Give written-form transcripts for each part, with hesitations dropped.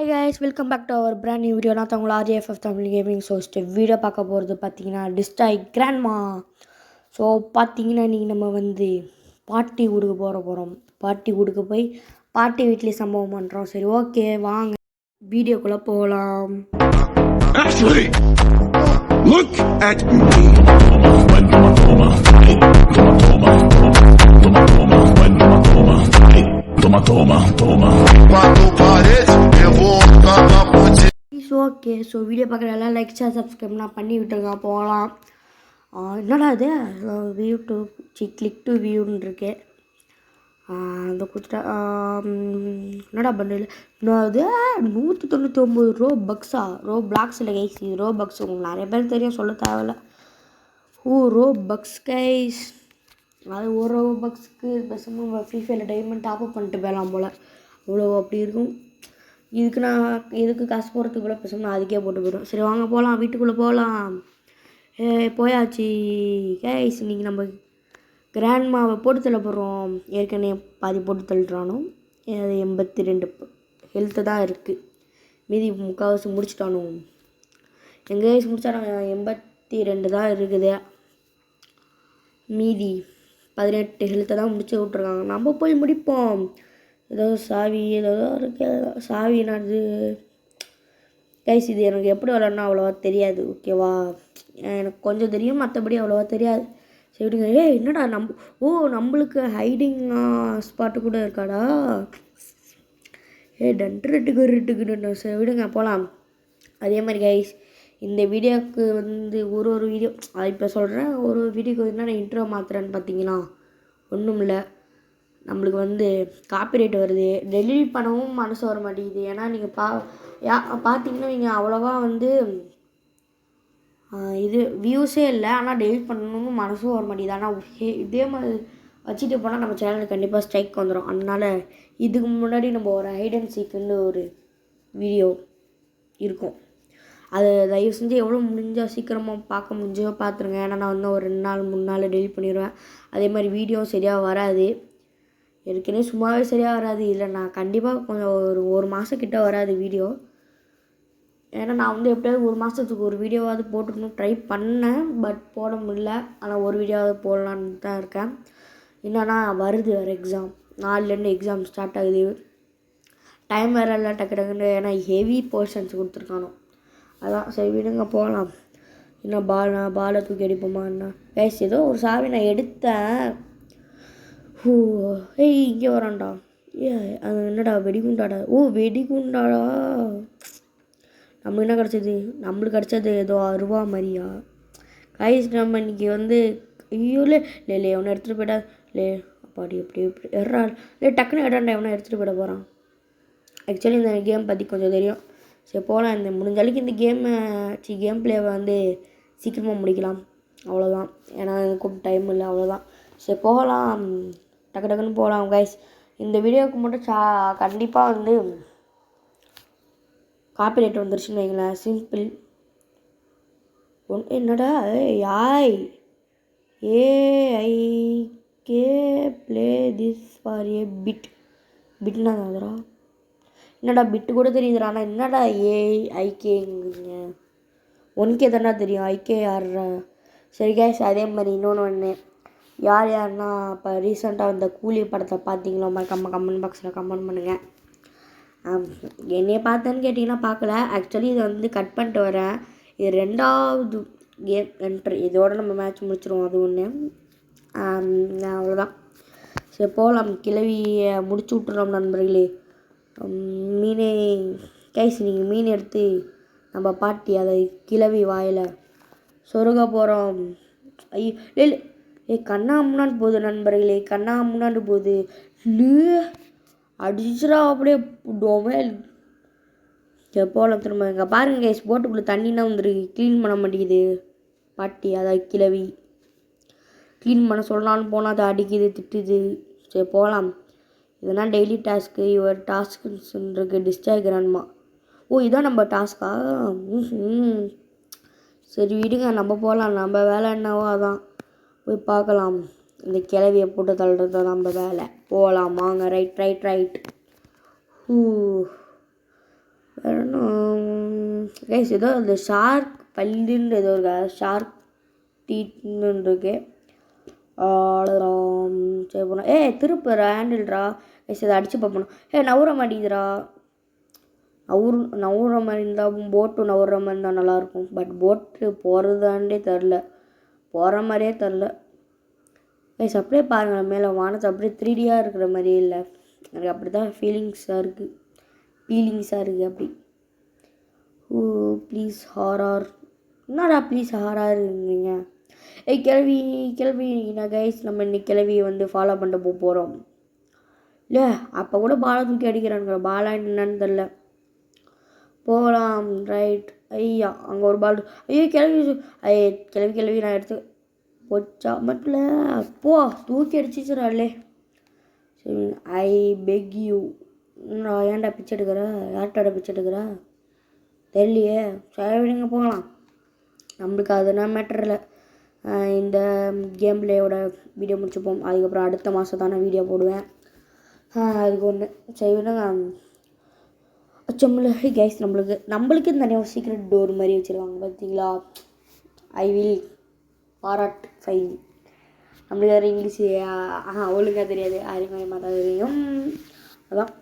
Hi guys, welcome back to our brand new video. நான் உங்கள் RJFF Tamil gaming host. Video பார்க்க போகிறது பார்த்தீங்கன்னா டிஸ்டாய் கிராண்ட்மா. ஸோ பார்த்தீங்கன்னா இன்றைக்கி நம்ம வந்து பார்ட்டி கொடுக்க போகிறோம். பார்ட்டி கொடுக்க போய் பார்ட்டி வீட்லேயே சம்பவம் பண்ணுறோம். சரி ஓகே வாங்க வீடியோக்குள்ளே போகலாம். Ashley, look at me. Toma. Quando parece, eu vou acabar por ti. Okay so video பார்க்குற எல்லாம் லைக் ஷேர் சப்ஸ்கிரைப்லாம் பண்ணி விட்டுருங்க போகலாம். என்னடா இது வியூ டு கிளிக் டு வியூன்னு இருக்கு. அந்த கொடுத்துட்டா என்னடா பண்ணுறது நான் அது 199 ரோ பக்ஸா ரோ பிளாக்ஸ் இல்லை கைஸ். இது ரோ பக்ஸ் உங்களுக்கு நிறைய பேர் தெரியும், சொல்ல தேவையில்ல. Robux guys. அது ஒரு ரோ பக்ஸுக்கு பேசாமல் ஃப்ரீ ஃபயரில் டைமண்ட் டாப்அப் பண்ணிட்டு போயலாம் போல். அவ்வளோ அப்படி இருக்கும். இதுக்கு காசு போகிறதுக்கு கூட பேசாமல் நான் அதுக்கே போட்டு போயிடும். சரி வாங்க போகலாம், வீட்டுக்குள்ளே போகலாம். போயாச்சு கைஸ். இன்றைக்கி நம்ம கிராண்ட்மாவை போட்டு தள்ள போகிறோம். ஏற்கனவே பாதி போட்டு தள்ளுறானோ. அது 82 ஹெல்த்து தான் இருக்குது. மீதி முக்கால்வாசி முடிச்சிட்டானோ. எங்கள் கைஸ் முடிச்சானோ 82 தான் இருக்குது. மீதி 18 ஹெல்த்தை தான் முடிச்சு விட்ருக்காங்க. நம்ம போய் முடிப்போம். ஏதோ சாவி ஏதோ இருக்கு. சாவி என்னது கைஸ், இது எனக்கு எப்படி விளாட்னா அவ்வளோவா தெரியாது. ஓகேவா, எனக்கு கொஞ்சம் தெரியும், மற்றபடி அவ்வளோவா தெரியாது. சரி விடுங்க. என்னடா நம்மளுக்கு ஹைடிங் ஸ்பாட்டு கூட இருக்காடா. டன்ட்டுக்குன்னு. சரி விடுங்க போகலாம். அதே மாதிரி கைஸ் இந்த வீடியோவுக்கு வந்து ஒரு வீடியோ இப்போ சொல்கிறேன். ஒரு வீடியோக்கு வந்து நான் இன்ட்ரோ மாற்றுறேன்னு பார்த்தீங்கன்னா ஒன்றும் இல்லை, நம்மளுக்கு வந்து காப்பிரைட் வருது. டெலிட் பண்ணவும் மனசு வர மாட்டேங்குது. ஏன்னா நீங்கள் பார்த்தீங்கன்னா நீங்கள் அவ்வளோவா வந்து இது வியூஸே இல்லை, ஆனால் டெலிட் பண்ணணும்னு மனசும் வர மாட்டேங்குது. ஆனால் இதே மாதிரி வச்சுட்டு போனால் நம்ம சேனலுக்கு கண்டிப்பாக ஸ்ட்ரைக் வந்துடும். அதனால் இதுக்கு முன்னாடி நம்ம ஒரு ஹைட் அண்ட் சீக்குன்னு ஒரு வீடியோ இருக்கும். அது தயவு செஞ்சு எவ்வளோ முடிஞ்சால் சீக்கிரமாக பார்க்க முடிஞ்சோ பார்த்துருங்க. ஏன்னா நான் வந்து ஒரு 2 நாள் 3 நாள் டெலிட் பண்ணிடுவேன். அதே மாதிரி வீடியோ சரியாக வராது. ஏற்கனவே சும்மாவே சரியாக வராது. இல்லை நான் கண்டிப்பாக கொஞ்சம் ஒரு மாதம் கிட்ட வராது வீடியோ. ஏன்னா நான் வந்து எப்படியாவது ஒரு மாதத்துக்கு ஒரு வீடியோவாவது போட்டுக்கணும் ட்ரை பண்ணேன். பட் போட முடியல. ஆனால் ஒரு வீடியோவாவது போடலான்னு தான் இருக்கேன். என்னன்னா வருது வேறு எக்ஸாம். 4லேருந்து எக்ஸாம் ஸ்டார்ட் ஆகுது. டைம் வேறு இல்லை டக்குன்னு. ஏன்னா ஹெவி போர்ஷன்ஸ் கொடுத்துருக்கானோ. அதான் சரி விடுங்க போகலாம். என்ன பாலை தூக்கி அடிப்போமா என்ன கைஸ். ஏதோ ஒரு சாவி நான் எடுத்தேன். இங்கே வரான்டா. அது என்னடா வெடிகுண்டாடா. வெடிகுண்டாடா. நம்மளுக்கு என்ன கிடச்சது? நம்மளுக்கு கிடச்சது ஏதோ அருவா மாதிரியா கைஸ். நம்ம இன்றைக்கி வந்து இல்லை எவனை எடுத்துகிட்டு போயிட்டா அப்பாடி எப்படி டக்குன்னு எடாண்டா எவனை எடுத்துகிட்டு போயிட போகிறான். ஆக்சுவலி இந்த கேம் பற்றி கொஞ்சம் தெரியும். சரி போகலாம். இந்த முடிஞ்ச அளவுக்கு இந்த கேம் பிளேவை வந்து சீக்கிரமாக முடிக்கலாம். அவ்வளோதான். ஏன்னா எனக்கும் டைம் இல்லை, அவ்வளோதான். சரி போகலாம், டக்குன்னு போகலாம் கைஸ். இந்த வீடியோவுக்கு மட்டும் கண்டிப்பாக வந்து காப்பிரைட் வந்துருச்சுன்னு வைங்களேன். சிம்பிள். என்னடா ஐ ப்ளே திஸ் ஃபார் ஏ பிட்னா அதுரா. என்னடா பிட்டு கூட தெரியுதுடா. ஆனால் என்னடா ஐகேங்க 1K தானே தெரியும். ஐகே யாரா? சரி கேஸ். அதே மாதிரி இன்னொன்று யாருன்னா இப்போ ரீசெண்டாக வந்த கூலி படத்தை பார்த்தீங்களோ கமெண்ட் பாக்ஸில் கமெண்ட் பண்ணுங்கள். என்னைய பார்த்தேன்னு கேட்டிங்கன்னா பார்க்கல. ஆக்சுவலி இதை வந்து கட் பண்ணிட்டு வரேன். இது 2வது கேம் என்ட்ரு. இதோடு நம்ம மேட்ச் முடிச்சிடுவோம். அது ஒன்று அவ்வளோதான். சரி போகலாம். கிளவியை முடிச்சு விட்டுறோம் நண்பர்களே. மீனே கைஸ். நீங்கள் மீன் எடுத்து நம்ம பாட்டி அதை கிளவி வாயில் சொருக போகிறோம். கண்ணா முன்னாடி போகுது நண்பர்களே. கண்ணா முன்னாடி போகுது. அடிச்சுடா அப்படியே டொமைல். போகலாம் திரும்ப. இங்கே பாருங்கள் கைஸ், போட்டுக்குள்ளே தண்ணினா வந்துருக்கு. க்ளீன் பண்ண மாட்டேங்குது பாட்டி. அதை கிளவி க்ளீன் பண்ண சொல்லலான்னு போனால் அதை அடிக்குது, திட்டுது. சரி போகலாம். இதெல்லாம் டெய்லி டாஸ்க்கு. யுவர் டாஸ்க்குன்னு இருக்குது. டிஸ்டாய் கிராண்ட்மா. இதான் நம்ம டாஸ்க்கா? சரி விடுங்க, நம்ம போகலாம். நம்ம வேலை என்னவோ அதான் போய் பார்க்கலாம். இந்த கிளவியை போட்டு தள்ளுறது தான் நம்ம வேலை. போகலாம் வாங்க. ரைட். வேறு என்ன கைஸ் ஏதோ அந்த ஷார்க் பல்லுன்னு ஏதோ இருக்கா ஷார்க் டீட்னு இருக்கு. அவ்வளோதான் சரி போனோம். திருப்புற ஹேண்டில்ரா கைஸ் அதை அடித்து பார்ப்பணும். நவுற மாட்டேங்குதுரா. நவுற மாதிரி இருந்தால் போட்டு நவுற மாதிரி இருந்தால் நல்லாயிருக்கும். பட் போட்டு போகிறதாண்டே தெரில, போகிற மாதிரியே தெரில கைஸ். அப்படியே பாருங்கள் மேலே வானத்தை அப்படியே 3Dயாக இருக்கிற மாதிரியே இல்லை, எனக்கு அப்படி தான் ஃபீலிங்ஸாக இருக்குது அப்படி. ஓ ப்ளீஸ் ஹாரர், என்னடா ப்ளீஸ் ஹாரர் இருந்தீங்க? கிளவி நான் கைஸ் நம்ம இன்னைக்கு கிளவியை வந்து ஃபாலோ பண்ணிட்டு போகிறோம் இல்லை. அப்போ கூட பாலை தூக்கி அடிக்கிறானுங்க, பாலா என்னன்னு தெரில. போகலாம் ரைட். ஐயா அங்கே ஒரு பால். கிளவி நான் எடுத்து போச்சா மட்டும் போ தூக்கி அடிச்சிச்சுறாளே. சரி ஐ பெக் யூ. ஏன்டா பிச்சை எடுக்கிற? யார்கிட்ட பிச்சை எடுக்கிற தெரியலையே. சரி விடுங்க போகலாம், நம்மளுக்கு அதெல்லாம் மேட்டர் இல்லை. இந்த கேம் பிளேயோட வீடியோ முடிச்சுப்போம். அதுக்கப்புறம் அடுத்த மாதம் தானே வீடியோ போடுவேன். அதுக்கு ஒன்று சரி விடுங்க. கைஸ் நம்மளுக்கு தனியாக சீக்ரெட் டோர் மாதிரி வச்சுருவாங்க பார்த்தீங்களா. I will farad fine. நம்மளுக்கு வேறு இங்கிலீஷு ஒழுங்காக தெரியாது, அறிமுகமாக தான் தெரியும். அதான்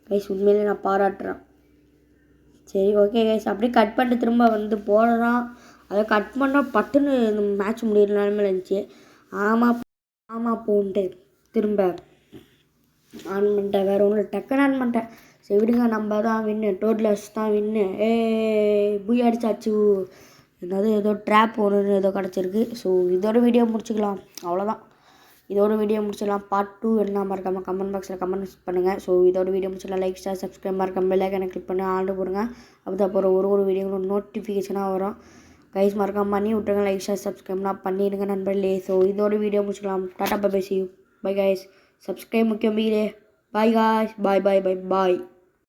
கைஸ் உண்மையிலே நான் பாராட்டுறேன். சரி ஓகே கைஸ், அப்படியே கட் பண்ணிட்டு திரும்ப வந்து போடுறான். அதை கட் பண்ணால் பட்டுன்னு மேட்ச் முடிகிற நிலமையில இருந்துச்சு. ஆமாம் போன்ட்டு திரும்ப ஆன் பண்ணிட்டேன். வேறு ஒன்றும் டக்குன்னு ஆன் பண்ணிட்டேன். சரி விடுங்க, நம்ம தான் வின்னு, டோட்லர்ஸ் தான் வின்னு. புய் அடிச்சாச்சு. ஏதோ ட்ராப் ஒன்று ஏதோ கிடச்சிருக்கு. ஸோ இதோட வீடியோ முடிச்சுக்கலாம், அவ்வளோதான். இதோட வீடியோ முடிச்சிடலாம். பார்ட் 2 என்ன மறக்காமல் கமெண்ட் பாக்ஸில் கமெண்ட் பண்ணுங்கள். ஸோ இதோட வீடியோ முடிச்சிடலாம். லைக் ஷேர் சப்ஸ்கிரைப் மறக்காம பெல் ஐகானை கிளிக் பண்ணி ஆர்டர் போடுங்க. அப்போ தான் அப்புறம் ஒரு வீடியோங்களும் நோட்டிஃபிகேஷனாக வரும். கைஸ் மறக்காம பண்ணி விட்டுருங்க. லைக் ஷேர் சப்ஸ்கிரைப்லாம் பண்ணிடுங்க நண்பர்களே. ஸோ இதோட வீடியோ முடிச்சிடலாம். Tata bye bye, see you. Bye guys. Subscribe முக்கியம் பீரே. பாய் காய்ஸ், பாய்.